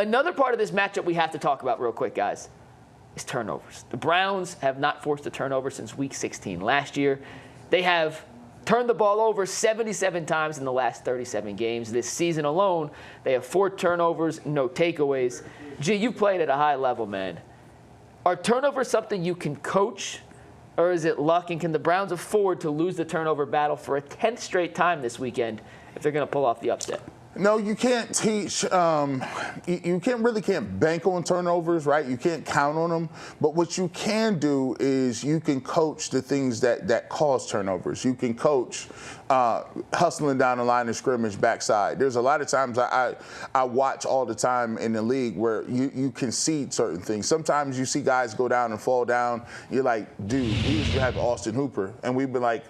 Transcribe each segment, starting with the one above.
Another part of this matchup we have to talk about real quick, guys, is turnovers. The Browns have not forced a turnover since Week 16 last year. They have turned the ball over 77 times in the last 37 games. This season alone, they have 4 turnovers, no takeaways. G, you played at a high level, man. Are turnovers something you can coach, or is it luck? And can the Browns afford to lose the turnover battle for a 10th straight time this weekend if they're going to pull off the upset? No, you can't teach. You can't bank on turnovers, right? You can't count on them. But what you can do is you can coach the things that cause turnovers. You can coach hustling down the line of scrimmage backside. There's a lot of times I watch all the time in the league where you concede certain things. Sometimes you see guys go down and fall down. You're like, dude, we used to have Austin Hooper, and we've been like,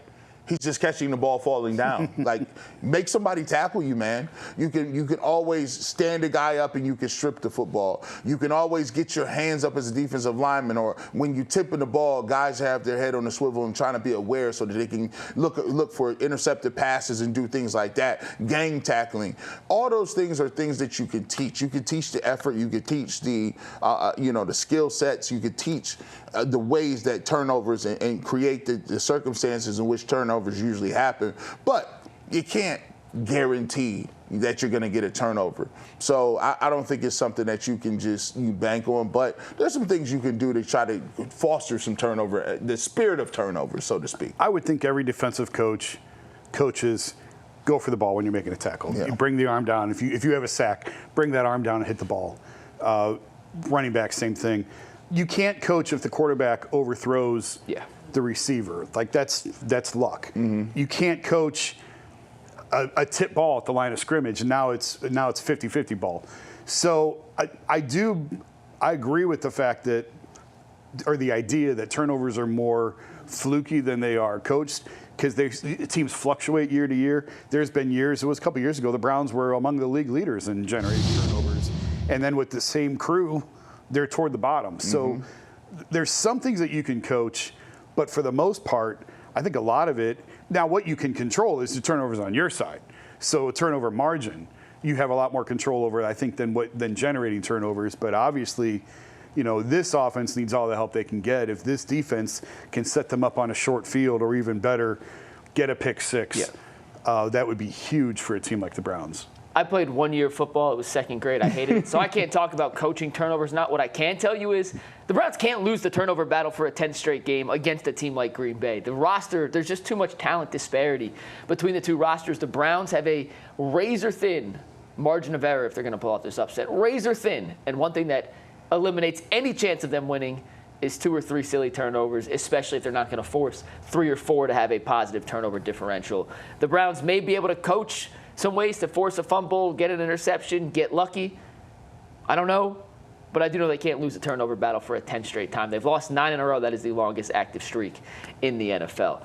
he's just catching the ball falling down. Like, make somebody tackle you, man. You can always stand a guy up and you can strip the football. You can always get your hands up as a defensive lineman, or when you tipping the ball, guys have their head on the swivel and trying to be aware so that they can look for intercepted passes and do things like that. Gang tackling. All those things are things that you can teach. You can teach the effort. You can teach the the skill sets. You can teach the ways that turnovers and create the circumstances in which turnovers usually happen, but you can't guarantee that you're going to get a turnover. So I don't think it's something that you can you bank on, but there's some things you can do to try to foster some turnover, the spirit of turnover, so to speak. I would think every defensive coaches go for the ball when you're making a tackle. Yeah. You bring the arm down. If you have a sack, bring that arm down and hit the ball. Running back, same thing. You can't coach if the quarterback overthrows the receiver. Like, that's luck. Mm-hmm. You can't coach a tip ball at the line of scrimmage, and now it's 50-50 ball. So I agree with the fact that, or the idea that turnovers are more fluky than they are coached, because teams fluctuate year to year. There's been years, it was a couple years ago, the Browns were among the league leaders in generating turnovers. And then with the same crew, they're toward the bottom. So there's some things that you can coach, but for the most part, I think a lot of it, now what you can control is the turnovers on your side. So turnover margin, you have a lot more control over, I think, than generating turnovers. But obviously, this offense needs all the help they can get. If this defense can set them up on a short field, or even better, get a pick six, that would be huge for a team like the Browns. I played 1 year of football. It was second grade. I hated it. So I can't talk about coaching turnovers. Not what I can tell you is the Browns can't lose the turnover battle for a 10th straight game against a team like Green Bay. The roster, there's just too much talent disparity between the two rosters. The Browns have a razor-thin margin of error if they're going to pull off this upset. Razor-thin. And one thing that eliminates any chance of them winning is 2 or 3 silly turnovers, especially if they're not going to force 3 or 4 to have a positive turnover differential. The Browns may be able to coach some ways to force a fumble, get an interception, get lucky. I don't know, but I do know they can't lose a turnover battle for a 10th straight time. They've lost 9 in a row. That is the longest active streak in the NFL.